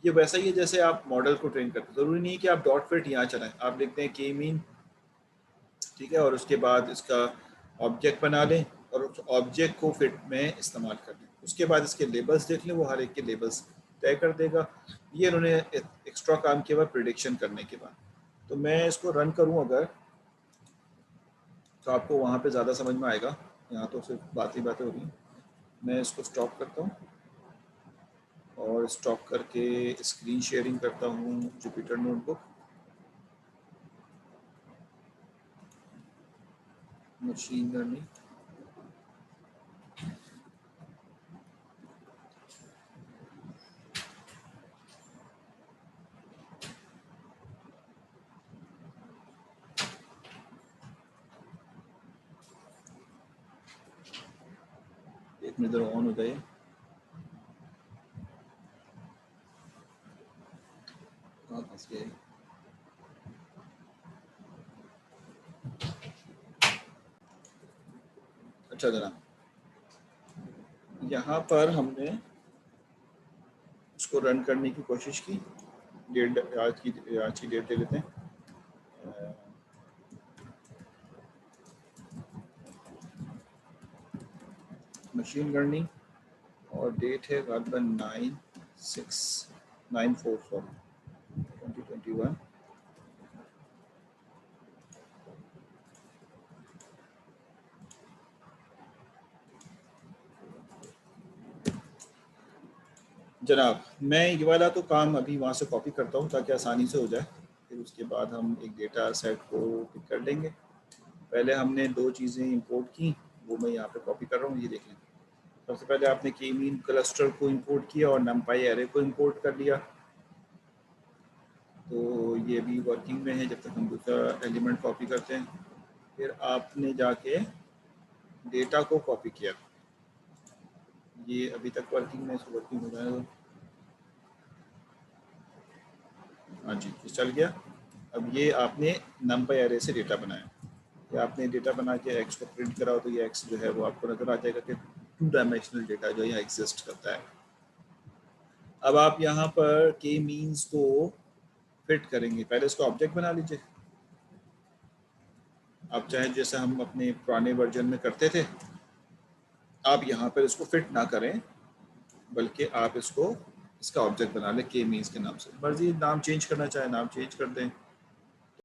ये वैसा ही है जैसे आप मॉडल को ट्रेन करते हैं। ज़रूरी नहीं है कि आप डॉट फिट यहाँ चलाएं, आप लिखते हैं के मीन, ठीक है, और उसके बाद इसका ऑब्जेक्ट बना लें और उस ऑब्जेक्ट को फिट में इस्तेमाल कर लें। उसके बाद इसके लेबल्स देख लें, वो हर एक के लेबल्स तय कर देगा। ये उन्होंने एक्स्ट्रा काम किया हुआ प्रिडिक्शन करने के बाद। तो मैं इसको रन करूं अगर, तो आपको वहाँ पे ज़्यादा समझ में आएगा, यहाँ तो सिर्फ बातें हो रही हैं। मैं इसको स्टॉप करता हूँ और स्टॉप करके स्क्रीन शेयरिंग करता हूँ जुपिटर नोटबुक। मशीन लर्निंग, एक मिनट जरा ऑन हो जाए। कहाँ फंस गए? अच्छा जनाब, यहाँ पर हमने इसको रन करने की कोशिश की। डेट आज की डेट ले लेते हैं। मशीन लर्निंग और डेट है गालिबन 9/6/94 सॉरी 2021। जनाब मैं ये वाला तो काम अभी वहाँ से कॉपी करता हूँ ताकि आसानी से हो जाए, फिर उसके बाद हम एक डेटा सेट को पिक कर लेंगे। पहले हमने 2 चीज़ें इंपोर्ट की, वो मैं यहाँ पे कॉपी कर रहा हूँ, ये देख लें। सबसे पहले आपने के मीन क्लस्टर को इंपोर्ट किया और नमपाई एरे को इंपोर्ट कर लिया। तो ये भी वर्किंग में है जब तक हम दूसरा एलिमेंट कॉपी करते हैं। फिर आपने जाके डेटा को कॉपी किया, ये अभी तक वर्किंग में, इसको वर्किंग हो जाएगा। हाँ जी, ये चल गया। अब ये आपने नमपाई एरे से डेटा बनाया, या आपने डेटा बना के एक्स को प्रिंट करा हो, तो ये एक्स जो है वो आपको नज़र आ जाएगा कि 2 डायमेंशनल डेटा जो यहाँ एग्जिस्ट करता है। अब आप यहाँ पर के मीन्स को फिट करेंगे। पहले इसको ऑब्जेक्ट बना लीजिए। आप चाहे जैसे हम अपने पुराने वर्जन में करते थे, आप यहाँ पर इसको फिट ना करें, बल्कि आप इसको इसका ऑब्जेक्ट बना लें के मीन्स के नाम से। मर्जी नाम चेंज करना चाहे नाम चेंज कर दें,